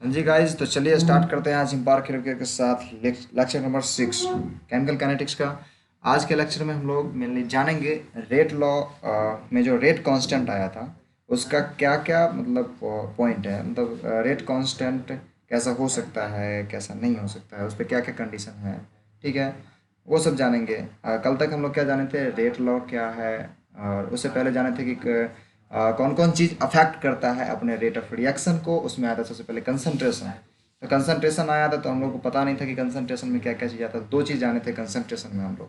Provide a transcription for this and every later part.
जी guys, तो चलिए start करते हैं आज इम्पार्क के साथ लेक्चर नंबर 6 केमिकल काइनेटिक्स का। आज के लेक्चर में हम लोग मेनली जानेंगे रेट लॉ में जो रेट कांस्टेंट आया था उसका क्या क्या मतलब पॉइंट है, मतलब रेट कांस्टेंट कैसा हो सकता है, कैसा नहीं हो सकता है, उस पर क्या क्या कंडीशन है। ठीक है, वो सब जानेंगे। कल तक हम लोग क्या जाने थे, रेट लॉ क्या है, और उससे पहले जाने थे कि कौन कौन चीज़ अफेक्ट करता है अपने रेट ऑफ रिएक्शन को। उसमें आया था सबसे पहले कंसंट्रेशन। तो कंसंट्रेशन आया था तो हम लोग को पता नहीं था कि कंसंट्रेशन में क्या क्या चीज़ आता है। दो चीज़ जाने थे कंसंट्रेशन में हम लोग,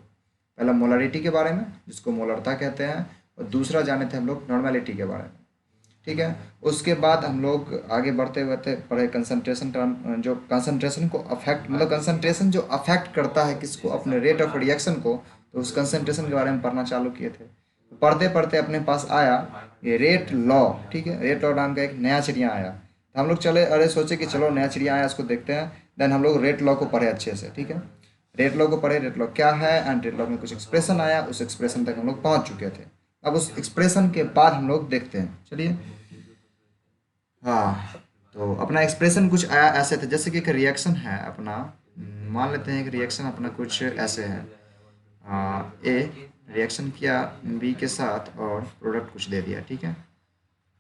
पहला मोलरिटी के बारे में जिसको मोलरता कहते हैं, और दूसरा जाने थे हम लोग नॉर्मेलिटी के बारे में। ठीक है, उसके बाद हम लोग आगे बढ़ते बढ़ते पढ़े कंसंट्रेशन टर्म, जो कंसंट्रेशन को अफेक्ट, मतलब कंसंट्रेशन जो अफेक्ट करता है किसको, अपने रेट ऑफ रिएक्शन को। तो उस कंसंट्रेशन के बारे में पढ़ना चालू किए थे। तो पढ़ते पढ़ते अपने पास आया ये रेट लॉ। ठीक है, रेट लॉ नाम का एक नया चिड़िया आया, तो हम लोग चले, अरे सोचे कि चलो नया चिड़िया आया, उसको देखते हैं। देन हम लोग रेट लॉ को पढ़े अच्छे से। ठीक है, रेट लॉ को पढ़े, रेट लॉ क्या है, एंड रेट लॉ में कुछ एक्सप्रेशन आया, उस एक्सप्रेशन तक हम लोग पहुंच चुके थे। अब उस एक्सप्रेशन के बाद हम लोग देखते हैं, चलिए। हाँ, तो अपना एक्सप्रेशन कुछ आया ऐसे थे, जैसे कि एक रिएक्शन है अपना। मान लेते हैं कि रिएक्शन अपना कुछ ऐसे है। ए रिएक्शन किया बी के साथ और प्रोडक्ट कुछ दे दिया। ठीक है,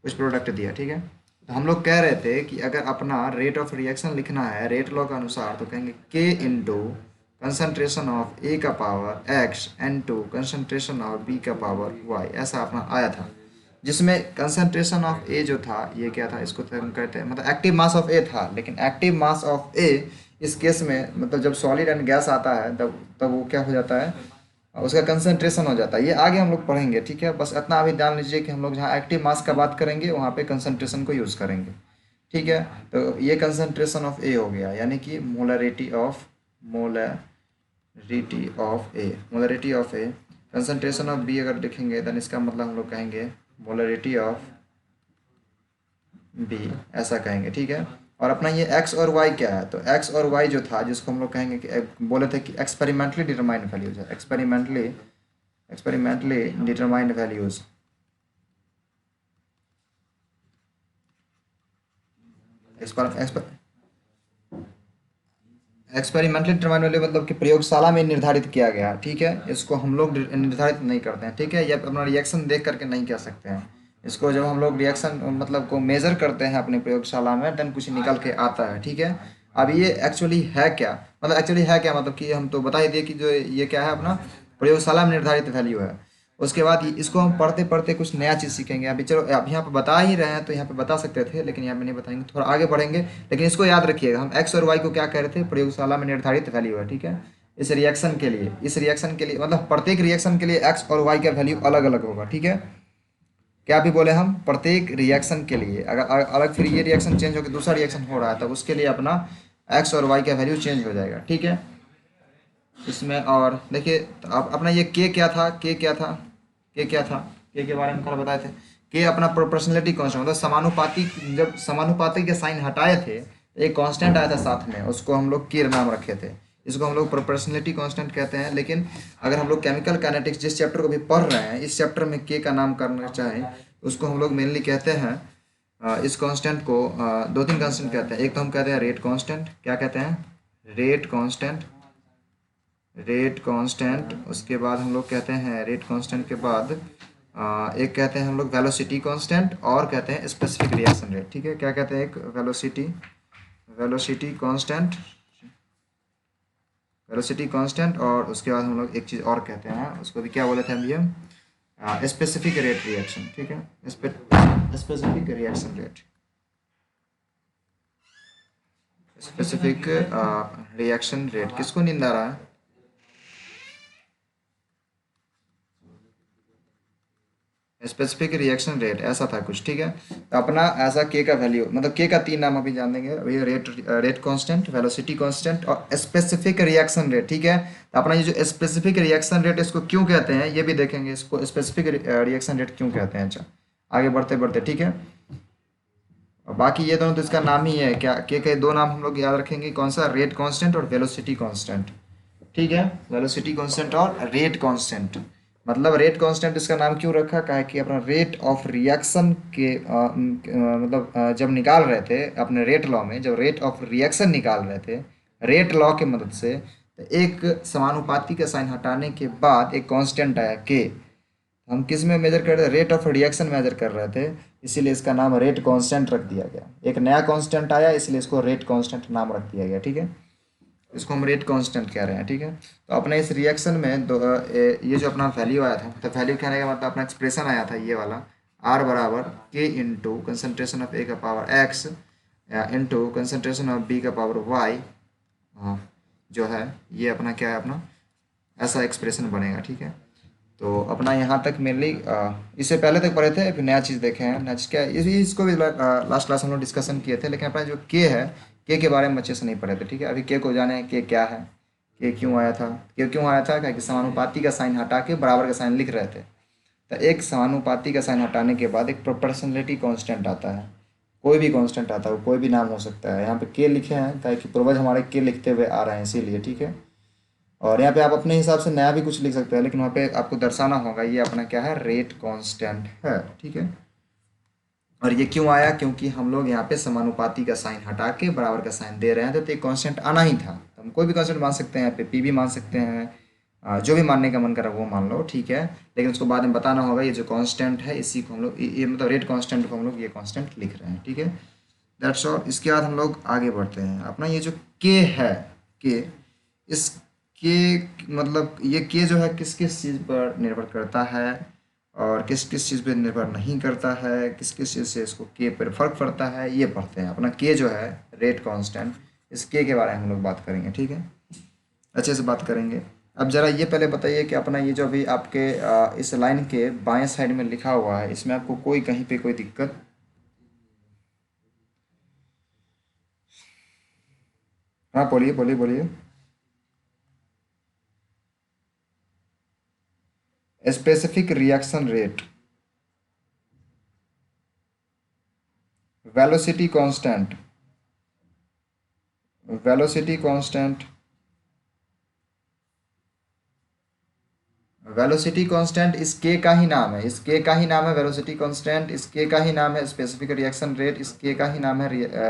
कुछ प्रोडक्ट दिया। ठीक है, तो हम लोग कह रहे थे कि अगर अपना रेट ऑफ रिएक्शन लिखना है रेट लॉ के अनुसार, तो कहेंगे के इंटू कंसनट्रेशन ऑफ ए का power x into concentration of B का पावर वाई। ऐसा अपना आया था, जिसमें कंसंट्रेशन ऑफ ए जो था ये क्या था, इसको तो हम कहते हैं, मतलब एक्टिव मास ऑफ ए था। लेकिन एक्टिव मास ऑफ ए इस केस में, मतलब जब सॉलिड एंड गैस आता है तब तब वो क्या हो जाता है, उसका कंसंट्रेशन हो जाता है। ये आगे हम लोग पढ़ेंगे। ठीक है, बस इतना अभी जान लीजिए कि हम लोग जहाँ एक्टिव मास का बात करेंगे वहाँ पे कंसंट्रेशन को यूज़ करेंगे। ठीक है, तो ये कंसंट्रेशन ऑफ ए हो गया, यानी कि molarity of A. Concentration of B अगर लिखेंगे देन इसका मतलब हम लोग कहेंगे मोलरिटी ऑफ बी, ऐसा कहेंगे। ठीक है, और अपना ये एक्स और वाई क्या है, तो एक्स और वाई जो था जिसको हम लोग कहेंगे कि बोले थे कि एक्सपेरिमेंटली डिटरमाइंड वैल्यूज है, experimentally determined values. Experimentally determined value मतलब कि प्रयोगशाला में निर्धारित किया गया। ठीक है, इसको हम लोग निर्धारित नहीं करते हैं। ठीक है, ये अपना रिएक्शन देख करके नहीं कह सकते हैं। इसको जब हम लोग रिएक्शन मतलब को मेजर करते हैं अपनी प्रयोगशाला में, देन कुछ निकल के आता है। ठीक है, अब ये एक्चुअली है क्या, मतलब कि हम तो बता ही दिए कि जो ये क्या है, अपना प्रयोगशाला में निर्धारित वैल्यू है। उसके बाद इसको हम पढ़ते पढ़ते कुछ नया चीज़ सीखेंगे। अभी चलो, अब यहाँ पे बता ही रहे हैं तो यहाँ पे बता सकते थे, लेकिन यहाँ पे नहीं बताएंगे, थोड़ा आगे बढ़ेंगे। लेकिन इसको याद रखिएगा, हम एक्स और वाई को क्या कह रहे थे, प्रयोगशाला में निर्धारित वैल्यू है। ठीक है, इस रिएक्शन के लिए मतलब प्रत्येक रिएक्शन के लिए एक्स और वाई का वैल्यू अलग अलग होगा। ठीक है, क्या भी बोले हम, प्रत्येक रिएक्शन के लिए अगर अलग, फिर ये रिएक्शन चेंज होकर दूसरा रिएक्शन हो रहा है तब उसके लिए अपना एक्स और वाई का वैल्यू चेंज हो जाएगा। ठीक है, इसमें और देखिए, तो अब अपना ये के के बारे में कल बताए थे। के अपना प्रोपोर्शनलिटी कांस्टेंट, मतलब समानुपाती, जब समानुपाती के साइन हटाए थे तो एक कांस्टेंट आया था साथ में, उसको हम लोग के नाम रखे थे। इसको हम लोग प्रोपोर्शनलिटी कांस्टेंट कहते हैं। लेकिन अगर हम लोग केमिकल काइनेटिक्स जिस चैप्टर को भी पढ़ रहे हैं, इस चैप्टर में के का नाम करना चाहें तो उसको हम लोग मेनली कहते हैं, इस कांस्टेंट को दो तीन कांस्टेंट कहते हैं। एक तो हम कहते हैं रेट कांस्टेंट, क्या कहते हैं, रेट कांस्टेंट। उसके बाद हम लोग कहते हैं रेट कांस्टेंट के बाद एक कहते हैं हम लोग वेलोसिटी कांस्टेंट, और कहते हैं स्पेसिफिक रिएक्शन रेट। ठीक है, क्या कहते हैं, एक वेलोसिटी कांस्टेंट, और उसके बाद हम लोग एक चीज़ और कहते हैं, उसको भी क्या बोले थे हम, ये स्पेसिफिक रेट रिएक्शन। ठीक है, specific reaction rate, specific reaction rate. किसको नींद आ रहा है, स्पेसिफिक रिएक्शन रेट, ऐसा था कुछ। ठीक है, तो अपना ऐसा के का वैल्यू, मतलब के का तीन नाम अभी जान देंगे अभी, रेट कांस्टेंट, वेलोसिटी कांस्टेंट और स्पेसिफिक रिएक्शन रेट। ठीक है, तो अपना ये जो स्पेसिफिक रिएक्शन रेट, इसको क्यों कहते हैं ये भी देखेंगे, इसको स्पेसिफिक रिएक्शन रेट क्यों कहते हैं। अच्छा, आगे बढ़ते बढ़ते, ठीक है। और बाकी ये दोनों तो इसका नाम ही है, क्या के दो नाम हम लोग याद रखेंगे, कौन सा, रेट कांस्टेंट और वेलोसिटी कांस्टेंट। ठीक है, वेलोसिटी कांस्टेंट और रेट कांस्टेंट, मतलब रेट कांस्टेंट इसका नाम क्यों रखा, क्या है कि अपना रेट ऑफ रिएक्शन के मतलब जब निकाल रहे थे अपने रेट लॉ में, जब रेट ऑफ रिएक्शन निकाल रहे थे रेट लॉ की मदद से, तो एक समानुपाती का साइन हटाने के बाद एक कांस्टेंट आया के। हम किस में मेजर कर रहे थे, रेट ऑफ रिएक्शन मेजर कर रहे थे, इसीलिए इसका नाम रेट कांस्टेंट रख दिया गया। एक नया कांस्टेंट आया इसलिए इसको रेट कांस्टेंट नाम रख दिया गया, ठीक है। इसको हम रेट कांस्टेंट कह रहे हैं, ठीक है। तो अपने इस रिएक्शन में ये जो अपना वैल्यू आया था, तो वैल्यू कहने का मतलब अपना एक्सप्रेशन आया था ये वाला, आर बराबर के इंटू कंसनट्रेशन ऑफ ए का power x into concentration of B का पावर वाई, जो है ये अपना क्या है, अपना ऐसा एक्सप्रेशन बनेगा, ठीक है। तो अपना यहाँ तक मेनली इससे पहले तक पढ़े थे, फिर नया चीज़ देखे हैं। नया चीज़ क्या है, इसको भी लास्ट क्लास हम लोग डिस्कशन किए थे, लेकिन अपना जो के है, के बारे में अच्छे से नहीं पढ़े थे, ठीक है। अभी के को जाने के क्या है, के क्यों आया था, के क्यों आया था, क्या कि समानुपाती का साइन हटा के बराबर का साइन लिख रहे थे। तो एक समानुपाती का साइन हटाने के बाद एक प्रोपोर्शनलिटी कांस्टेंट आता है, कोई भी कांस्टेंट आता है, कोई भी नाम हो सकता है। यहाँ पे के लिखे हैं ताकि पूर्वज हमारे के लिखते हुए आ रहे हैं, इसीलिए, ठीक है। और यहाँ पे आप अपने हिसाब से नया भी कुछ लिख सकते हैं, लेकिन वहाँ पे आपको दर्शाना होगा ये अपना क्या है, रेट कांस्टेंट है, ठीक है। और ये क्यों आया, क्योंकि हम लोग यहाँ पे समानुपाती का साइन हटा के बराबर का साइन दे रहे हैं, तो एक कांस्टेंट आना ही था। तो हम कोई भी कांस्टेंट मान सकते हैं, यहाँ पे पी भी मान सकते हैं, जो भी मानने का मन करा वो मान लो, ठीक है। लेकिन उसको बाद में बताना होगा ये जो कांस्टेंट है इसी को हम लोग ये मतलब रेट कांस्टेंट को हम लोग ये कांस्टेंट लिख रहे हैं, ठीक है। That's all. इसके बाद हम लोग आगे बढ़ते हैं। अपना ये जो के है, के, इस के मतलब ये के जो है किस किस चीज़ पर निर्भर करता है और किस किस चीज़ पर निर्भर नहीं करता है, किस किस चीज़ से इसको के पर फर्क पड़ता है, ये पढ़ते हैं। अपना के जो है रेट कांस्टेंट, इस के बारे में हम लोग बात करेंगे, ठीक है, अच्छे से बात करेंगे। अब ज़रा ये पहले बताइए कि अपना ये जो अभी आपके इस लाइन के बाएं साइड में लिखा हुआ है, इसमें आपको कोई कहीं पे कोई दिक्कत, हाँ बोलिए बोलिए बोलिए। Specific reaction rate, velocity constant, velocity constant, velocity constant इस के का ही नाम है, इस के का ही नाम है वेलोसिटी कांस्टेंट, इस के का ही नाम है स्पेसिफिक रिएक्शन रेट, इस के का ही नाम है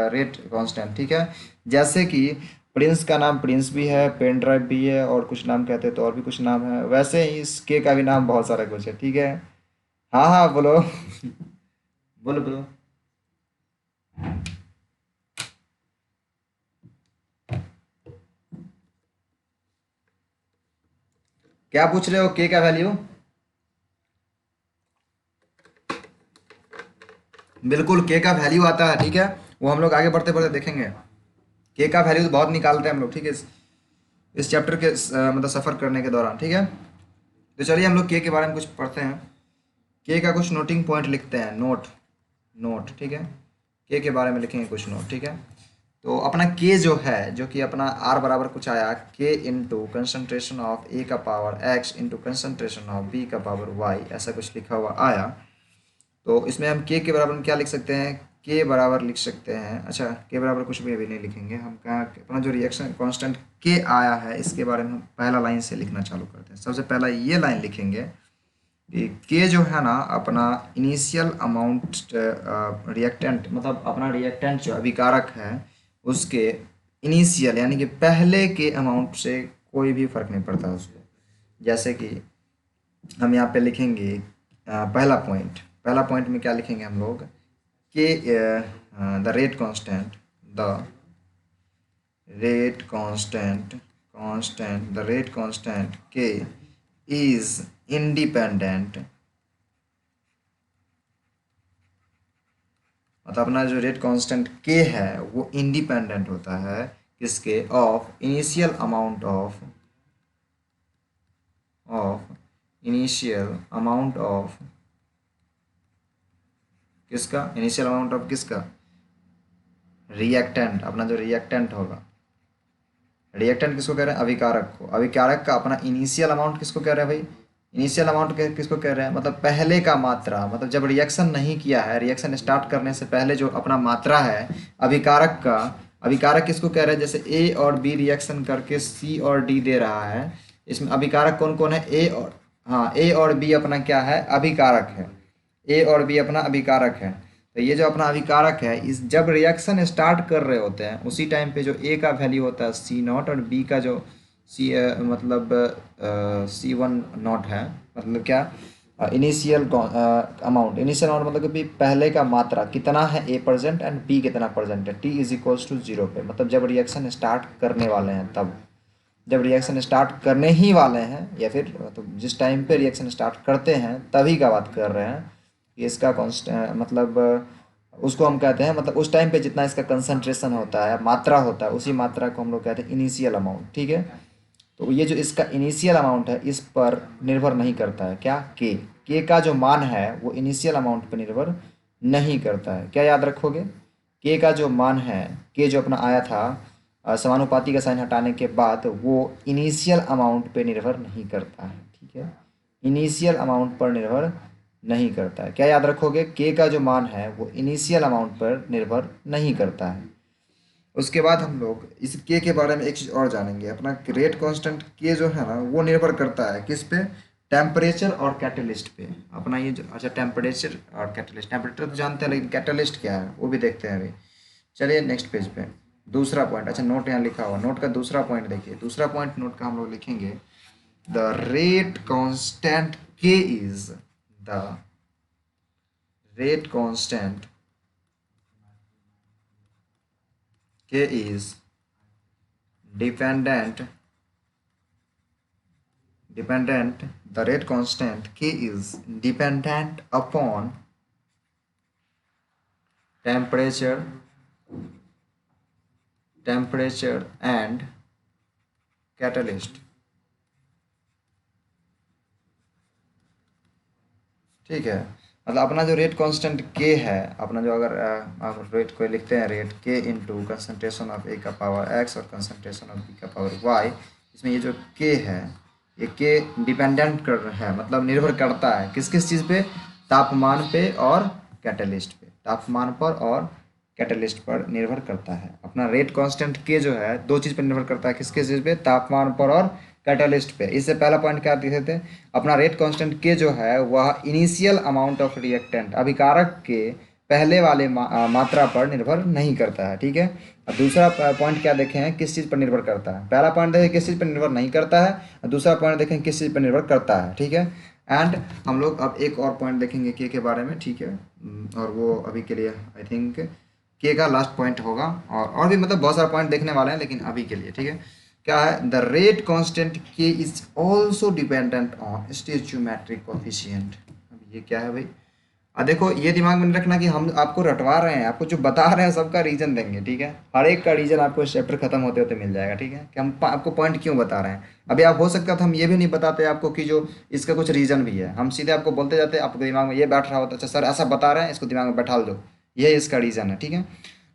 रेट कांस्टेंट, ठीक है। जैसे कि प्रिंस का नाम प्रिंस भी है, पेन ड्राइव भी है, और कुछ नाम कहते हैं तो और भी कुछ नाम है, वैसे ही इस के का भी नाम बहुत सारा कुछ है, ठीक है। हाँ हाँ बोलो बोलो बोलो। क्या पूछ रहे हो, के का वैल्यू? बिल्कुल के का वैल्यू आता है, ठीक है, वो हम लोग आगे बढ़ते बढ़ते देखेंगे। के का वैल्यू तो बहुत निकालते हैं हम लोग, ठीक है, इस चैप्टर के मतलब सफ़र करने के दौरान, ठीक है। तो चलिए हम लोग के बारे में कुछ पढ़ते हैं। के का कुछ नोटिंग पॉइंट लिखते हैं, नोट नोट, ठीक है। के बारे में लिखेंगे कुछ नोट, ठीक है। तो अपना के जो है, जो कि अपना आर बराबर कुछ आया के इंटू कंसनट्रेशन ऑफ ए का power x into concentration of B का पावर वाई, ऐसा कुछ लिखा हुआ आया। तो इसमें हम के बराबर में क्या लिख सकते हैं, के बराबर लिख सकते हैं, अच्छा के बराबर कुछ भी अभी नहीं लिखेंगे हम, कहाँ अपना जो रिएक्शन कांस्टेंट के आया है इसके बारे में हम पहला लाइन से लिखना चालू करते हैं। सबसे पहला ये लाइन लिखेंगे कि के जो है ना अपना इनिशियल अमाउंट रिएक्टेंट, मतलब अपना रिएक्टेंट जो अभिकारक है उसके इनिशियल यानी कि पहले के अमाउंट से कोई भी फर्क नहीं पड़ता उसको। जैसे कि हम यहाँ पे लिखेंगे पहला पॉइंट में क्या लिखेंगे हम लोग कि the rate constant, the rate constant k is independent, मतलब अपना जो रेट कांस्टेंट के है वो इंडिपेंडेंट होता है किसके, ऑफ इनिशियल अमाउंट ऑफ किसका, इनिशियल अमाउंट ऑफ किसका, रिएक्टेंट। अपना जो रिएक्टेंट होगा, रिएक्टेंट किसको कह रहे हैं, अभिकारक को। अभिकारक का अपना इनिशियल अमाउंट किसको कह रहे हैं भाई, इनिशियल अमाउंट किसको कह रहे हैं, मतलब पहले का मात्रा, मतलब जब रिएक्शन नहीं किया है, रिएक्शन स्टार्ट करने से पहले जो अपना मात्रा है अभिकारक का, अभिकारक किसको कह रहे हैं, जैसे ए और बी रिएक्शन करके सी और डी दे रहा है, इसमें अभिकारक कौन कौन है, ए और हाँ, ए और बी अपना क्या है, अभिकारक है। ए और बी अपना अभिकारक है। तो ये जो अपना अभिकारक है, इस जब रिएक्शन स्टार्ट कर रहे होते हैं उसी टाइम पे जो ए का वैल्यू होता है सी नॉट और बी का जो सी मतलब सी वन नॉट है, मतलब क्या, इनिशियल अमाउंट। इनिशियल अमाउंट मतलब कि पहले का मात्रा कितना है ए परसेंट एंड बी कितना परसेंट है, t is equals to zero पे, मतलब जब रिएक्शन स्टार्ट करने वाले हैं तब। जब रिएक्शन स्टार्ट करने ही वाले हैं या फिर तो जिस टाइम पे रिएक्शन स्टार्ट करते हैं तभी का बात कर रहे हैं। ये इसका मतलब उसको हम कहते हैं, मतलब उस टाइम पे जितना इसका कंसंट्रेशन होता है, मात्रा होता है, उसी मात्रा को हम लोग कहते हैं इनिशियल अमाउंट। ठीक है, तो ये जो इसका इनिशियल अमाउंट है इस पर निर्भर नहीं करता है, क्या, के का जो मान है वो इनिशियल अमाउंट पर निर्भर नहीं करता है। क्या याद रखोगे, के का जो मान है, के जो अपना आया था समानुपाती का साइन हटाने के बाद, वो इनिशियल अमाउंट पे निर्भर नहीं करता है। ठीक है, इनिशियल अमाउंट पर निर्भर नहीं करता है। क्या याद रखोगे, के का जो मान है वो इनिशियल अमाउंट पर निर्भर नहीं करता है। उसके बाद हम लोग इस के बारे में एक चीज़ और जानेंगे। अपना रेट कांस्टेंट के जो है ना वो निर्भर करता है किस पे, टेम्परेचर और कैटलिस्ट पे। अपना ये जो, अच्छा टेम्परेचर और कैटलिस्ट, टेम्परेचर तो जानते हैं लेकिन कैटलिस्ट क्या है वो भी देखते हैं अभी। चलिए नेक्स्ट पेज पे दूसरा पॉइंट। अच्छा नोट यहाँ लिखा हुआ, नोट का दूसरा पॉइंट देखिए। दूसरा पॉइंट नोट का हम लोग लिखेंगे, the rate constant k is the rate constant k is dependent the rate constant k is dependent upon temperature and catalyst। ठीक है, मतलब अपना जो रेट कांस्टेंट के है, अपना जो अगर आप रेट को लिखते हैं, रेट के इंटू कंसनट्रेशन ऑफ ए का पावर एक्स और कंसनट्रेशन ऑफ बी का पावर वाई, इसमें ये जो के है ये के डिपेंडेंट कर रहा है, मतलब निर्भर करता है किस किस चीज़ पे, तापमान पे और कैटलिस्ट पे। तापमान पर और कैटलिस्ट पर निर्भर करता है। अपना रेट कांस्टेंट के जो है दो चीज़ पर निर्भर करता है, किस किस चीज़ पे, तापमान पर और कैटलिस्ट पे। इससे पहला पॉइंट क्या देखे थे, अपना रेट कांस्टेंट के जो है वह इनिशियल अमाउंट ऑफ रिएक्टेंट, अभिकारक के पहले वाले मात्रा पर निर्भर नहीं करता है। ठीक है, अब दूसरा पॉइंट क्या देखें हैं, किस चीज़ पर निर्भर करता है। पहला पॉइंट देखें किस चीज़ पर निर्भर नहीं करता है, और दूसरा पॉइंट देखें किस चीज़ पर निर्भर करता है। ठीक है, एंड हम लोग अब एक और पॉइंट देखेंगे के बारे में। ठीक है, और वो अभी के लिए आई थिंक के का लास्ट पॉइंट होगा, और भी मतलब बहुत सारा पॉइंट देखने वाले हैं लेकिन अभी के लिए। ठीक है, क्या है, the rate constant k is also dependent on stoichiometric coefficient. अब ये क्या है भाई, देखो ये दिमाग में रखना कि हम आपको रटवा रहे हैं, आपको जो बता रहे हैं सबका रीजन देंगे। ठीक है, हर एक का रीजन आपको इस चैप्टर खत्म होते होते मिल जाएगा। ठीक है, कि हम आपको पॉइंट क्यों बता रहे हैं। अभी आप हो सकता था हम ये भी नहीं बताते आपको कि जो इसका कुछ रीजन भी है, हम सीधे आपको बोलते जाते, आपके दिमाग में ये बैठ रहा होता, अच्छा सर ऐसा बता रहे हैं, इसको दिमाग में बैठा दो, ये इसका रीजन है। ठीक है,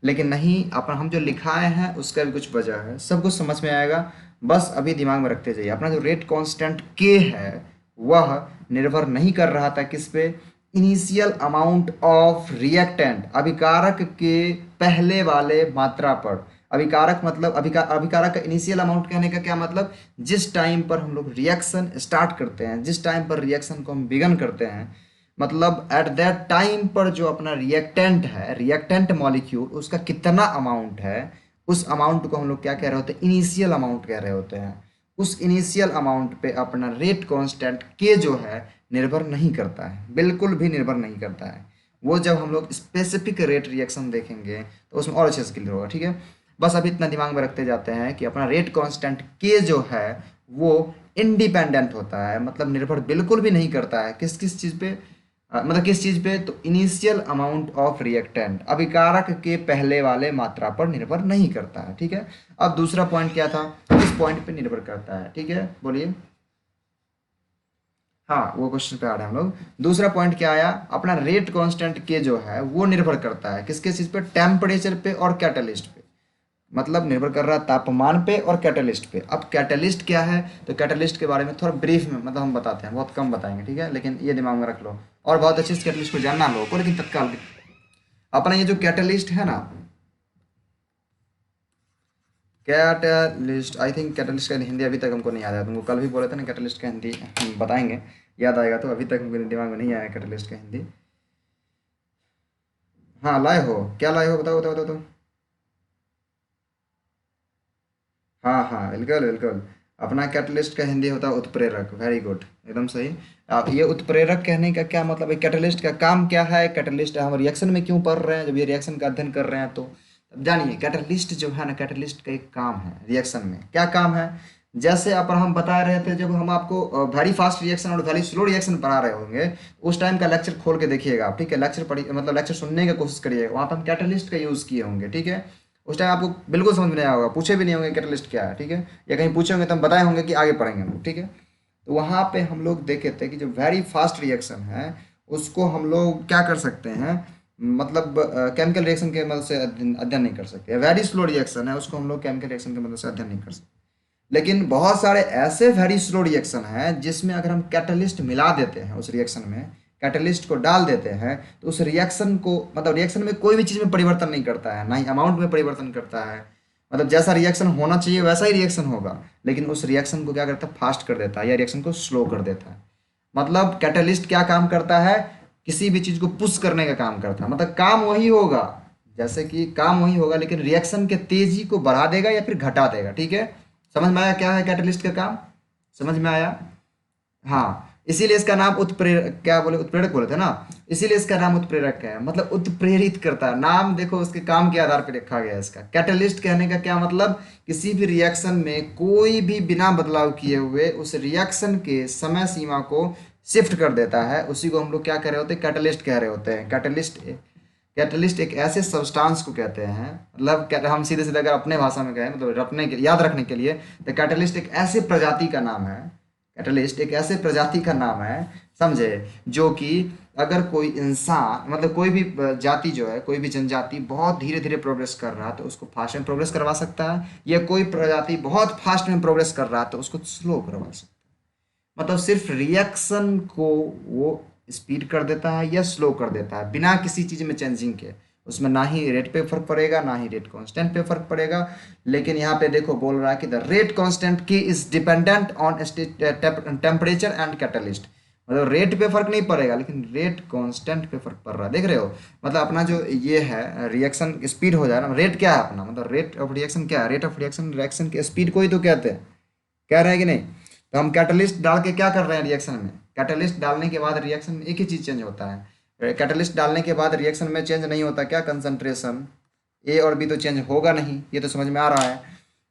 लेकिन नहीं, अपन हम जो लिखाए हैं उसका भी कुछ वजह है, सब कुछ समझ में आएगा, बस अभी दिमाग में रखते जाइए। अपना जो रेट कांस्टेंट के है वह निर्भर नहीं कर रहा था किस पे, इनिशियल अमाउंट ऑफ रिएक्टेंट, अभिकारक के पहले वाले मात्रा पर। अभिकारक मतलब अभिकारक का इनिशियल अमाउंट कहने का क्या मतलब, जिस टाइम पर हम लोग रिएक्शन स्टार्ट करते हैं, जिस टाइम पर रिएक्शन को हम बिगन करते हैं, मतलब एट दैट टाइम पर जो अपना रिएक्टेंट है, रिएक्टेंट मॉलिक्यूल, उसका कितना अमाउंट है, उस अमाउंट को हम लोग क्या कह रहे होते हैं, इनिशियल अमाउंट कह रहे होते हैं। उस इनिशियल अमाउंट पे अपना रेट कांस्टेंट के जो है निर्भर नहीं करता है, बिल्कुल भी निर्भर नहीं करता है। वो जब हम लोग स्पेसिफिक रेट रिएक्शन देखेंगे तो उसमें और अच्छे से क्लियर होगा। ठीक है, बस अभी इतना दिमाग में रखते जाते हैं कि अपना रेट कांस्टेंट के जो है वो इंडिपेंडेंट होता है, मतलब निर्भर बिल्कुल भी नहीं करता है किस किस चीज़ पे, मतलब किस चीज़ पे, तो इनिशियल अमाउंट ऑफ रिएक्टेंट, अभिकारक के पहले वाले मात्रा पर निर्भर नहीं करता है। ठीक है, अब दूसरा पॉइंट क्या था, किस पॉइंट पे निर्भर करता है। ठीक है, बोलिए। हाँ, वो क्वेश्चन पे आ रहे हैं हम लोग। दूसरा पॉइंट क्या आया, अपना रेट कांस्टेंट के जो है वो निर्भर करता है किसके चीज़ पे, टेम्परेचर पे और कैटलिस्ट पे, मतलब निर्भर कर रहा है तापमान पे और कैटलिस्ट पे। अब कैटलिस्ट क्या है, तो कैटलिस्ट के बारे में थोड़ा ब्रीफ में मतलब हम बताते हैं, बहुत कम बताएंगे। ठीक है, लेकिन ये दिमाग में रख लो, और बहुत अच्छे से कैटलिस्ट को जानना लोगों को। लेकिन तत्काल अपना ये जो कैटलिस्ट है ना, कैटलिस्ट, आई थिंक कैटलिस्ट का हिंदी अभी तक हमको नहीं याद आया। तुमको कल भी बोले थे ना कैटलिस्ट का हिंदी हम बताएंगे, याद आएगा। तो अभी तक मेरे दिमाग में नहीं आया कैटलिस्ट का हिंदी। हाँ लाए हो, क्या लाए हो, बताओ बताओ बताओ तो। हाँ हाँ बिल्कुल बिल्कुल। अपना कैटलिस्ट का हिंदी होता है उत्प्रेरक। वेरी गुड, एकदम सही। ये उत्प्रेरक कहने का क्या मतलब है, कैटलिस्ट का काम क्या है, कैटलिस्ट हम रिएक्शन में क्यों पढ़ रहे हैं, जब ये रिएक्शन का अध्ययन कर रहे हैं तो अब जानिए कैटलिस्ट जो है ना, कैटलिस्ट का एक काम है रिएक्शन में। क्या काम है, जैसे अपन हम बता रहे थे, जब हम आपको वेरी फास्ट रिएक्शन और वेरी स्लो रिएक्शन पढ़ा रहे होंगे, उस टाइम का लेक्चर खोल के देखिएगा आप, ठीक है। लेक्चर पढ़ी मतलब लेक्चर सुनने की कोशिश करिएगा, वहाँ पर हम कैटलिस्ट का यूज़ किए होंगे, ठीक है। उस टाइम आपको बिल्कुल समझ में नहीं आया होगा, पूछे भी नहीं होंगे कैटलिस्ट क्या है, ठीक है। या कहीं पूछे होंगे तो हम बताए होंगे कि आगे पढ़ेंगे हम लोग, ठीक है। तो वहाँ पे हम लोग देखे थे कि जो वेरी फास्ट रिएक्शन है उसको हम लोग क्या कर सकते हैं, मतलब केमिकल रिएक्शन के मदद से अध्ययन नहीं कर सकते। वेरी स्लो रिएक्शन है उसको हम लोग केमिकल रिएक्शन की मदद से अध्ययन नहीं कर सकते। लेकिन बहुत सारे ऐसे वेरी स्लो रिएक्शन हैं जिसमें अगर हम कैटलिस्ट मिला देते हैं, उस रिएक्शन में कैटलिस्ट को डाल देते हैं, तो उस रिएक्शन को मतलब रिएक्शन में कोई भी चीज़ में परिवर्तन नहीं करता है, ना ही अमाउंट में परिवर्तन करता है। मतलब जैसा रिएक्शन होना चाहिए वैसा ही रिएक्शन होगा, लेकिन उस रिएक्शन को क्या करता है, फास्ट कर देता है या रिएक्शन को स्लो कर देता है। मतलब कैटलिस्ट क्या काम करता है, किसी भी चीज़ को पुश करने का काम करता है। मतलब काम वही होगा, जैसे कि काम वही होगा, लेकिन रिएक्शन के तेजी को बढ़ा देगा या फिर घटा देगा, ठीक है। समझ में आया क्या है कैटलिस्ट का काम, समझ में आया। हाँ, इसीलिए इसका नाम उत्प्रेरक, क्या बोले, उत्प्रेरक बोले थे ना, इसीलिए इसका नाम उत्प्रेरक है। मतलब उत्प्रेरित करता है, नाम देखो उसके काम के आधार पर रखा गया है इसका। कैटलिस्ट कहने का क्या मतलब, किसी भी रिएक्शन में कोई भी बिना बदलाव किए हुए उस रिएक्शन के समय सीमा को शिफ्ट कर देता है, उसी को हम लोग क्या कह रहे होते हैं, कैटलिस्ट कह रहे होते हैं। कैटलिस्ट एक ऐसे सब्सटेंस को कहते हैं, मतलब हम सीधे सीधे अगर अपने भाषा में कहें, मतलब रखने के याद रखने के लिए, तो कैटलिस्ट एक ऐसे प्रजाति का नाम है। कैटलिस्ट एक ऐसे प्रजाति का नाम है, समझे, जो कि अगर कोई इंसान मतलब कोई भी जाति जो है, कोई भी जनजाति बहुत धीरे धीरे प्रोग्रेस कर रहा है तो उसको फास्ट में प्रोग्रेस करवा सकता है, या कोई प्रजाति बहुत फास्ट में प्रोग्रेस कर रहा है तो उसको स्लो करवा सकता है। मतलब सिर्फ रिएक्शन को वो स्पीड कर देता है या स्लो कर देता है, बिना किसी चीज़ में चेंजिंग के। उसमें ना ही रेट पे फर्क पड़ेगा, ना ही रेट कांस्टेंट पे फर्क पड़ेगा। लेकिन यहाँ पे देखो बोल रहा है कि the rate constant k is dependent on temperature and catalyst. मतलब रेट पे फर्क नहीं पड़ेगा, लेकिन रेट कांस्टेंट पे फर्क पड़ रहा है, देख रहे हो। मतलब अपना जो ये है रिएक्शन स्पीड हो जाए ना, रेट क्या है अपना, मतलब रेट ऑफ रिएक्शन क्या है, रेट ऑफ रिएक्शन रिएक्शन की स्पीड को ही तो कहते हैं, कह रहे हैं कि नहीं। तो हम कैटलिस्ट डाल के क्या कर रहे हैं रिएक्शन में, कैटलिस्ट डालने के बाद रिएक्शन में एक ही चीज़ चेंज होता है। कैटलिस्ट डालने के बाद रिएक्शन में चेंज नहीं होता क्या, कंसंट्रेशन। ए और बी तो चेंज होगा नहीं, ये तो समझ में आ रहा है।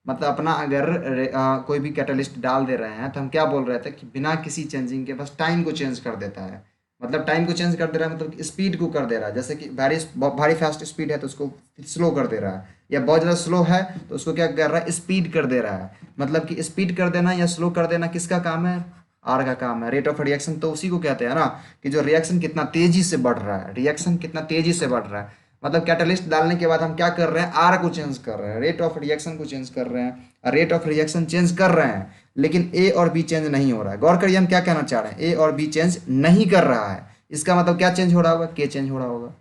मतलब अपना अगर कोई भी कैटलिस्ट डाल दे रहे हैं तो हम क्या बोल रहे थे कि बिना किसी चेंजिंग के बस टाइम को चेंज कर देता है। मतलब टाइम को चेंज कर दे रहा है, मतलब स्पीड को कर दे रहा है। जैसे कि भारी भारी फास्ट स्पीड है तो उसको स्लो कर दे रहा है, या बहुत ज़्यादा स्लो है तो उसको क्या कर रहा है, स्पीड कर दे रहा है। मतलब कि स्पीड कर देना या स्लो कर देना किसका काम है, आर का काम है। रेट ऑफ रिएक्शन तो उसी को कहते हैं ना, कि जो रिएक्शन कितना तेजी से बढ़ रहा है, रिएक्शन कितना तेजी से बढ़ रहा है। मतलब कैटलिस्ट डालने के बाद हम क्या कर रहे हैं, आर को चेंज कर रहे हैं, रेट ऑफ रिएक्शन को चेंज कर रहे हैं। रेट ऑफ रिएक्शन चेंज कर रहे हैं, लेकिन ए और बी चेंज नहीं हो रहा है। गौर करिए हम क्या कहना चाह रहे हैं, ए और बी चेंज नहीं कर रहा है। इसका मतलब क्या चेंज हो रहा होगा, के चेंज हो रहा होगा।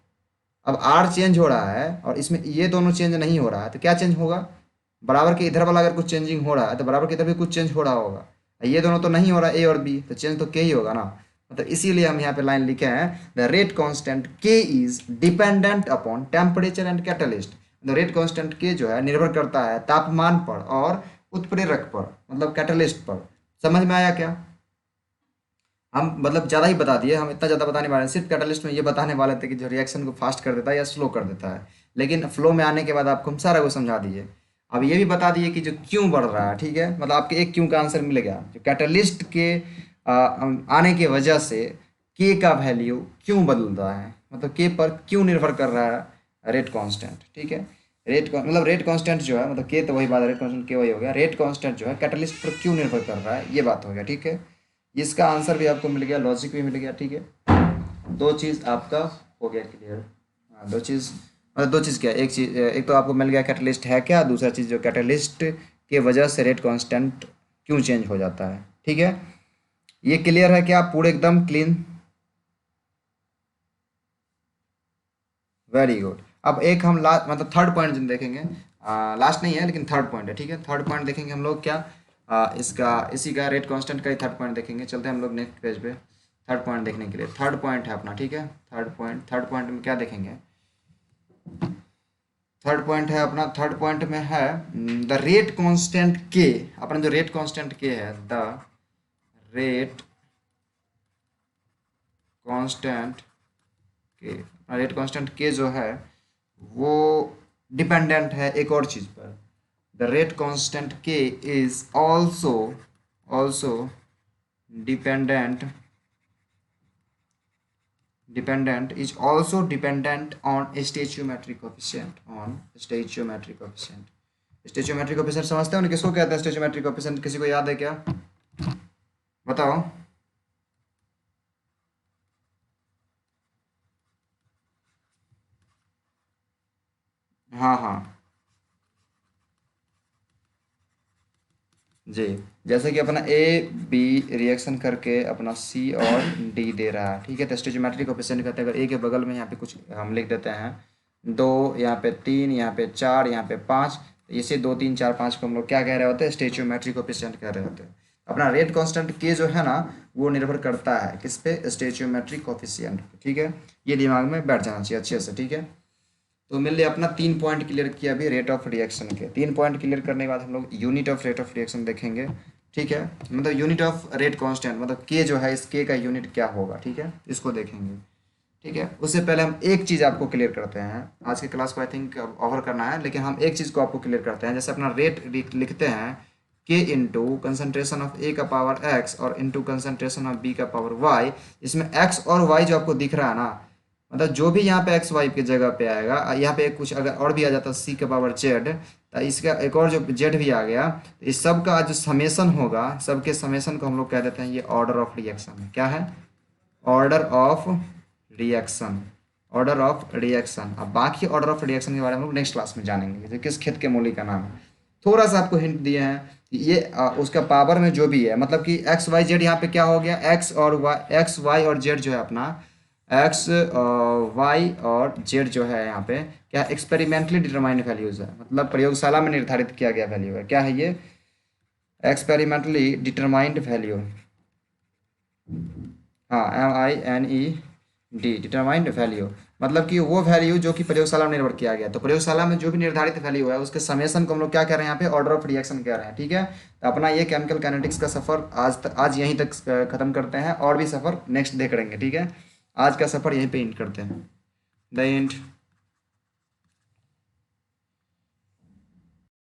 अब आर चेंज हो रहा है और इसमें ये दोनों चेंज नहीं हो रहा है, तो क्या चेंज होगा, बराबर के इधर वाला अगर कुछ चेंजिंग हो रहा है तो बराबर के इधर भी कुछ चेंज हो रहा होगा। ये दोनों तो नहीं हो रहा, ए और बी, तो चेंज तो के ही होगा ना। मतलब इसीलिए हम यहाँ पे लाइन लिखे हैं, the rate constant k is dependent upon temperature and catalyst. The rate constant के जो है निर्भर करता है तापमान पर और उत्प्रेरक पर, मतलब कैटलिस्ट पर। समझ में आया क्या। हम मतलब ज़्यादा ही बता दिए, हम इतना ज़्यादा बताने वाले हैं, सिर्फ कैटलिस्ट में ये बताने वाले थे कि जो रिएक्शन को फास्ट कर देता है या स्लो कर देता है। लेकिन फ्लो में आने के बाद आपको हम सारा कुछ समझा दिए। अब ये भी बता दिए कि जो क्यों बढ़ रहा है, ठीक है। मतलब आपके एक क्यों का आंसर मिल गया, जो कैटलिस्ट के आने की वजह से के का वैल्यू क्यों बदल रहा है, मतलब के पर क्यों निर्भर कर रहा है रेट कांस्टेंट, ठीक है। मतलब रेट कांस्टेंट जो है, मतलब के तो वही बात है, रेट कांस्टेंट के वही हो गया, रेट कांस्टेंट जो है कैटलिस्ट पर क्यों निर्भर कर रहा है, ये बात हो गया, ठीक है। इसका आंसर भी आपको मिल गया, लॉजिक भी मिल गया, ठीक है। दो चीज़ आपका हो गया क्लियर। हाँ, दो चीज़, मतलब दो चीज़ क्या, एक चीज़, एक तो आपको मिल गया कैटलिस्ट है क्या, दूसरा चीज़ जो कैटलिस्ट के वजह से रेट कांस्टेंट क्यों चेंज हो जाता है, ठीक है। ये क्लियर है क्या, पूरे एकदम क्लीन। Very good. अब एक हम लास्ट मतलब थर्ड पॉइंट देखेंगे। लास्ट नहीं है लेकिन थर्ड पॉइंट है, ठीक है। थर्ड पॉइंट देखेंगे हम लोग क्या, इसका इसी का रेट कांस्टेंट का ही थर्ड पॉइंट देखेंगे। चलते हैं हम लोग नेक्स्ट पेज पे थर्ड पॉइंट देखने के लिए। थर्ड पॉइंट है अपना, ठीक है। थर्ड पॉइंट में क्या देखेंगे, थर्ड पॉइंट है अपना, थर्ड पॉइंट में है द रेट कांस्टेंट के। अपना जो रेट कांस्टेंट के है, द रेट कांस्टेंट के, रेट कांस्टेंट के जो है वो डिपेंडेंट है एक और चीज़ पर। The rate constant k is also dependent is also dependent on stoichiometric coefficient, stoichiometric coefficient समझते हो ना, किसको कहते हैं स्टेचियोमेट्रिक कोफिशिएंट? किसी को याद है क्या, बताओ। हाँ हाँ जी, जैसे कि अपना ए बी रिएक्शन करके अपना सी और डी दे रहा है, ठीक है। तो स्टोइचोमेट्रिक कोएफिशिएंट कहते हैं, अगर ए के बगल में यहाँ पे कुछ हम लिख देते हैं, 2, यहाँ पे 3, यहाँ पे 4, यहाँ पे 5, तो इसे 2 3 4 5 को हम लोग क्या कह रहे होते हैं, स्टोइचोमेट्रिक कोएफिशिएंट कह रहे होते हैं। अपना रेट कांस्टेंट के जो है ना वो निर्भर करता है किस पे, स्टोइचोमेट्रिक कोएफिशिएंट, ठीक है। ये दिमाग में बैठ जाना चाहिए अच्छे से, ठीक है। तो मिल लिया अपना 3 पॉइंट क्लियर किया अभी रेट ऑफ रिएक्शन के। 3 पॉइंट क्लियर करने के बाद हम लोग unit of rate of reaction देखेंगे, ठीक है। मतलब यूनिट ऑफ रेट कांस्टेंट मतलब के जो है, इस के का यूनिट क्या होगा, ठीक है, इसको देखेंगे, ठीक है। उससे पहले हम एक चीज़ आपको क्लियर करते हैं, आज की क्लास को आई थिंक ओवर करना है, लेकिन हम एक चीज़ को आपको क्लियर करते हैं। जैसे अपना रेट लिखते हैं के इंटू कंसनट्रेशन ऑफ ए का पावर एक्स और इंटू कंसनट्रेशन ऑफ बी का पावर वाई। इसमें एक्स और वाई जो आपको दिख रहा है ना, मतलब जो भी यहाँ पे एक्स वाई की जगह पे आएगा, यहाँ पे कुछ अगर और भी आ जाता सी का पावर जेड, तो इसका एक और जो जेड भी आ गया, तो इस सब का जो समेसन होगा, सबके समेसन को हम लोग कह देते हैं ये ऑर्डर ऑफ रिएक्शन है। क्या है, order of reaction, order of reaction. अब बाकी ऑर्डर ऑफ रिएक्शन के बारे में हम लोग नेक्स्ट क्लास में जानेंगे, जो किस खेत के मूली का नाम है। थोड़ा सा आपको हिंट दिए हैं, ये उसका पावर में जो भी है, मतलब कि एक्स वाई जेड यहाँ पे क्या हो गया, एक्स वाई और जेड जो है अपना, एक्स वाई और जेड जो है यहाँ पे क्या एक्सपेरिमेंटली डिटरमाइंड वैल्यूज है, मतलब प्रयोगशाला में निर्धारित किया गया वैल्यू है। क्या है ये, एक्सपेरिमेंटली डिटरमाइंड वैल्यू, हाँ MINED, डिटरमाइंड वैल्यू, मतलब कि वो वैल्यू जो कि प्रयोगशाला में निर्भर किया गया। तो प्रयोगशाला में जो भी निर्धारित वैल्यू है उसके समेशन को हम लोग क्या कह रहे हैं यहाँ पे, ऑर्डर ऑफ रिएक्शन कह रहे हैं, ठीक है। तो अपना ये केमिकल काइनेटिक्स का सफ़र आज यहीं तक खत्म करते हैं, और भी सफ़र नेक्स्ट डे करेंगे, ठीक है। आज का सफ़र यहीं पे एंड करते हैं, द एंड।